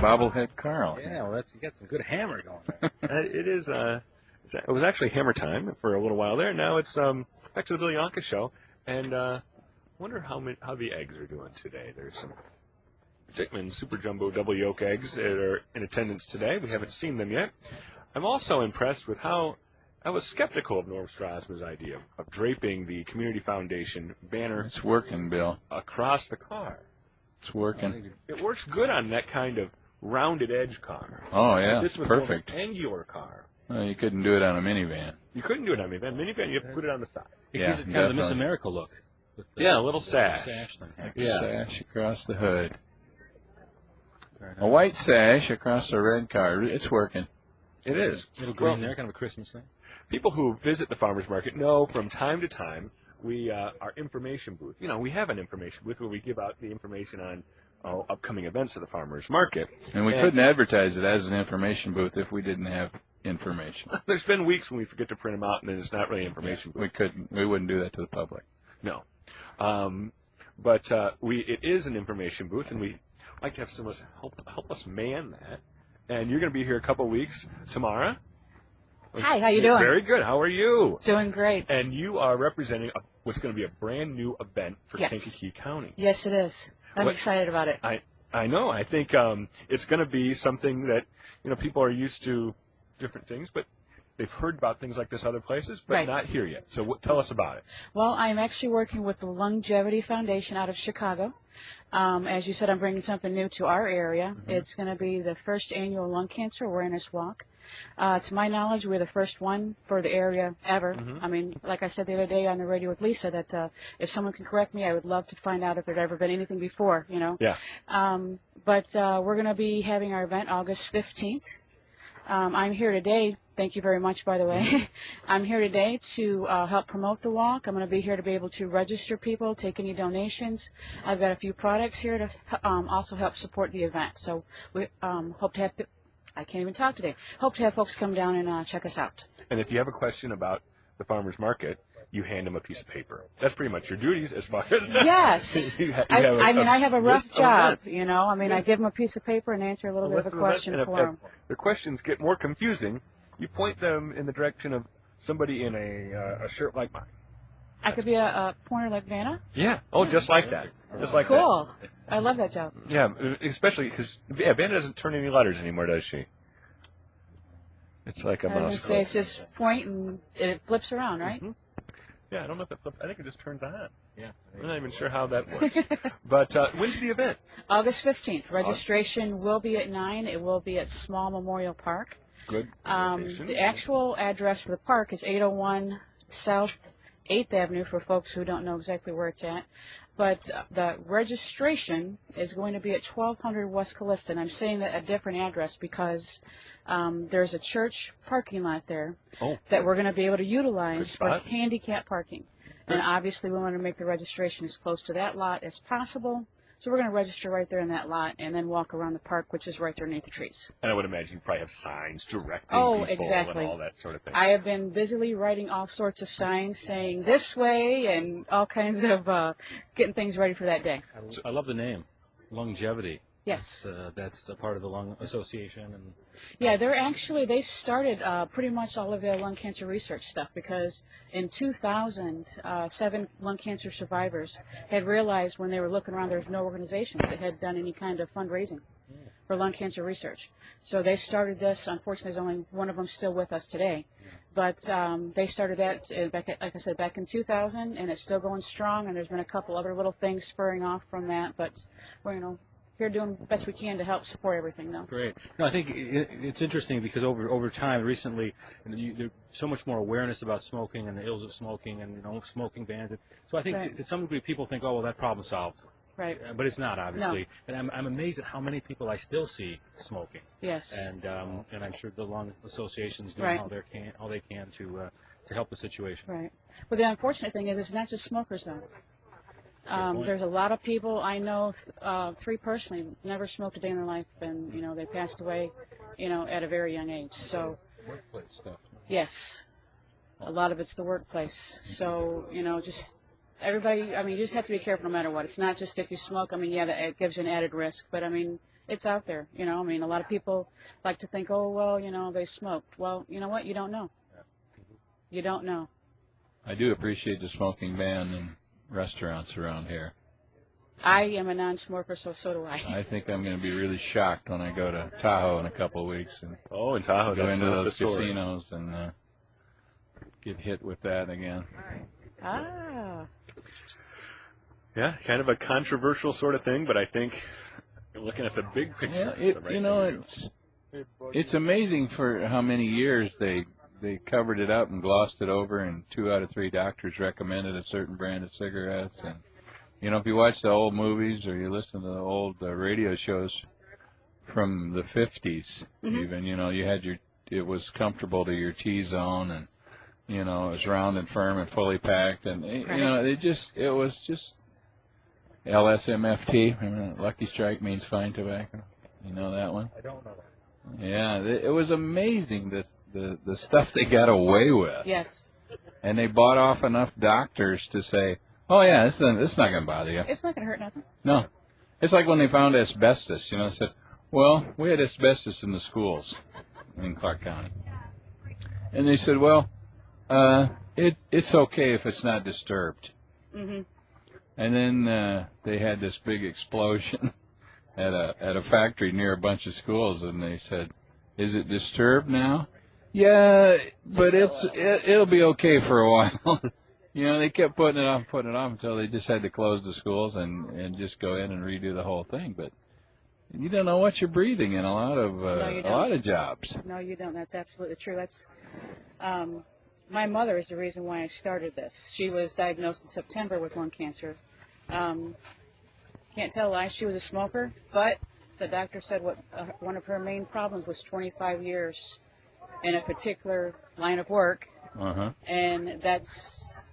bobblehead Carl. Yeah, well, you got some good hammer going. It is. It was actually hammer time for a little while there. Now it's back to the Billy Yohnka show, and wonder how the eggs are doing today. There's some Dickman Super Jumbo Double Yolk eggs that are in attendance today. We haven't seen them yet. I'm also impressed with how I was skeptical of Norm Strasman's idea of draping the Community Foundation banner. It's working, Bill. Across the car. It's working. It works good on that kind of rounded edge car. Oh, yeah, this was perfect. An angular car. Well, you couldn't do it on a minivan. You couldn't do it on a minivan. Minivan, you have to put it on the side. It gives it kind of the Miss America look. Yeah, a little sash. Sash across the hood. A white sash across a red car. It's working. It is. A little green there, kind of a Christmas thing. People who visit the farmers market know from time to time our information booth. We have an information booth where we give out the information on upcoming events at the farmers market. And we couldn't advertise it as an information booth if we didn't have information. There's been weeks when we forget to print them out, and then it's not really information booth. We wouldn't do that to the public. No. But it is an information booth, and we like to have someone help us man that. And you're going to be here a couple weeks. Tamara? Hi, how you doing? Very good. How are you? Doing great. And you are representing what's going to be a brand new event for Yes. Kankakee County. Yes, it is. I'm excited about it. I know. I think it's going to be something that people are used to different things, but they've heard about things like this other places, but Right. not here yet. So tell us about it. Well, I'm actually working with the Lungevity Foundation out of Chicago. As you said, I'm bringing something new to our area. Mm-hmm. It's going to be the first annual lung cancer awareness walk. To my knowledge, we're the first one for the area ever. Mm-hmm. I mean, like I said the other day on the radio with Lisa, that if someone can correct me, I would love to find out if there'd ever been anything before, Yeah. But we're going to be having our event August 15th. I'm here today. Thank you very much, by the way. I'm here today to help promote the walk. I'm going to be here to be able to register people, take any donations. I've got a few products here to also help support the event. So we hope to have, I can't even talk today, hope to have folks come down and check us out. And if you have a question about the farmers market, you hand them a piece of paper. That's pretty much your duties as far as Yes. I have a rough job, I give them a piece of paper and answer a little bit of a question for them. If the questions get more confusing, you point them in the direction of somebody in a shirt like mine. I could be a pointer like Vanna? Yeah. Oh, just like that. Just like cool. That. I love that job. Yeah, especially because Vanna doesn't turn any letters anymore, does she? It's like a mouse. I was going to say, it's just point and it flips around, right? Mm-hmm. Yeah, I don't know if it flips. I think it just turns on. Yeah. I'm not even sure how that works. But when's the event? August 15th. Registration will be at 9. It will be at Small Memorial Park. Good. The actual address for the park is 801 South 8th Avenue for folks who don't know exactly where it's at. But the registration is going to be at 1200 West Calliston. I'm saying that a different address because there's a church parking lot there that we're going to be able to utilize for handicap parking. And obviously we want to make the registration as close to that lot as possible. So we're going to register right there in that lot and then walk around the park, which is right there underneath the trees. And I would imagine you probably have signs directing people exactly. and all that sort of thing. I have been busily writing all sorts of signs saying this way and all kinds of getting things ready for that day. I love the name, Lungevity. Yes. That's a part of the Lung Association. And yeah, they started pretty much all of their lung cancer research stuff because in 2000, 7 lung cancer survivors had realized when they were looking around there was no organizations that had done any kind of fundraising for lung cancer research. So they started this. Unfortunately, there's only one of them still with us today. But they started that, like I said, back in 2000, and it's still going strong, and there's been a couple other little things spurring off from that. But we're, here doing the best we can to help support everything, though. Great. No, I think it's interesting because over time, recently, there's so much more awareness about smoking and the ills of smoking and smoking bans. So I think to some degree people think, oh, well, that problem's solved. Right. But it's not, obviously. No. And I'm amazed at how many people I still see smoking. Yes. And I'm sure the lung associations doing all they can to help the situation. Right. Well, the unfortunate thing is it's not just smokers, though. There's a lot of people I know, 3 personally, never smoked a day in their life, and they passed away, at a very young age. So, Workplace stuff. Yes, a lot of it's the workplace. So, just everybody. I mean, you just have to be careful no matter what. It's not just if you smoke. I mean, yeah, it gives you an added risk, but I mean, It's out there. You know, I mean, a lot of people like to think, oh, well, you know, they smoked. Well, you know what? You don't know. You don't know. I do appreciate the smoking ban in restaurants around here. I am a non-smoker, so do I. I think I'm going to be really shocked when I go to Tahoe in a couple of weeks and Oh, in Tahoe, go that's into not the those story. casinos and get hit with that again. Ah. Yeah, kind of a controversial sort of thing, but I think looking at the big picture, Yeah, the right you thing know, to do. it's amazing for how many years they covered it up and glossed it over, and 2 out of 3 doctors recommended a certain brand of cigarettes. And you know, if you watch the old movies or you listen to the old radio shows from the 50s, even, you know, you had it was comfortable to your T-zone, and you know, it was round and firm and fully packed, and you know, it was just LSMFT. Remember that? Lucky Strike means fine tobacco. You know that one? I don't know that. Yeah, it was amazing the stuff they got away with. Yes. And they bought off enough doctors to say, oh yeah, it's not going to bother you. It's not going to hurt nothing. No. It's like when they found asbestos, you know, they said, well, we had asbestos in the schools in Clark County. And they said, well, it's okay if it's not disturbed. Mm-hmm. And then they had this big explosion at a factory near a bunch of schools, and they said, is it disturbed now? Yeah, but it'll be okay for a while. You know, they kept putting it off until they just had to close the schools and just go in and redo the whole thing. But you don't know what you're breathing in a lot of jobs. No, you don't. That's absolutely true. That's my mother is the reason why I started this. She was diagnosed in September with lung cancer. Can't tell a lie. She was a smoker, but the doctor said one of her main problems was 25 years in a particular line of work, and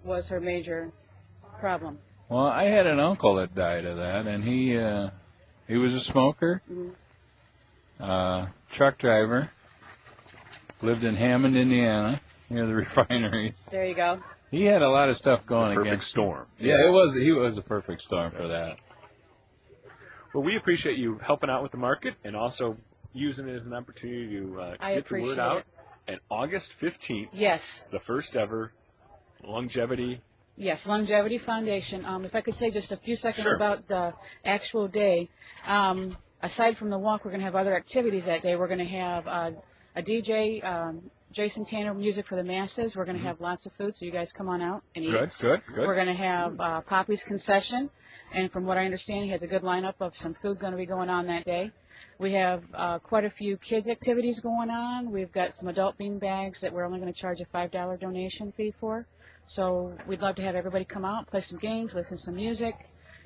was her major problem. Well, I had an uncle that died of that, and he was a smoker, truck driver, lived in Hammond, Indiana, near the refinery. There you go. He had a lot of stuff going Perfect against storm. Yeah, he was a perfect storm for that. Well, we appreciate you helping out with the market and also using it as an opportunity to get the word out. And August 15th, yes, the first ever Lungevity. Yes, Lungevity Foundation. If I could say just a few seconds Sure. about the actual day. Aside from the walk, we're going to have other activities that day. We're going to have a DJ, Jason Tanner, music for the masses. We're going to have lots of food, so you guys come on out and eat. Good. We're going to have Poppy's Concession, and from what I understand, he has a good lineup of some food going to be going on that day. We have quite a few kids' activities going on. We've got some adult bean bags that we're only going to charge a $5 donation fee for. So we'd love to have everybody come out, play some games, listen to some music,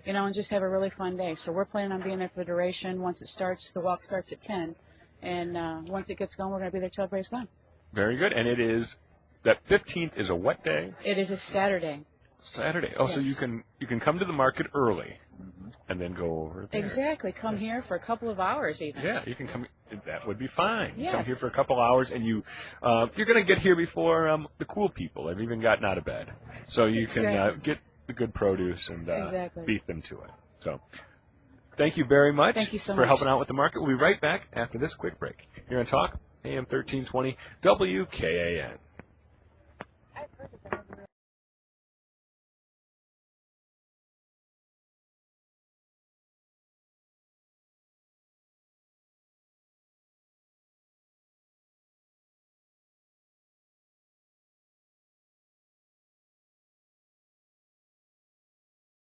you know, and just have a really fun day. So we're planning on being there for the duration. Once it starts, the walk starts at 10. And once it gets going, we're going to be there till everybody's gone. Very good. And it is, that 15th is a what day? It is a Saturday. Saturday. Oh, Yes. so you can come to the market early and then go over there. Exactly. Come here for a couple of hours even. Yeah, you can come. That would be fine. Yes. Come here for a couple hours, and you're going to get here before the cool people have even gotten out of bed, so you can Exactly. get the good produce and Exactly. beat them to it. So, thank you very much. Thank you so for much. helping out with the market. We'll be right back after this quick break. You're on Talk AM 1320 WKAN.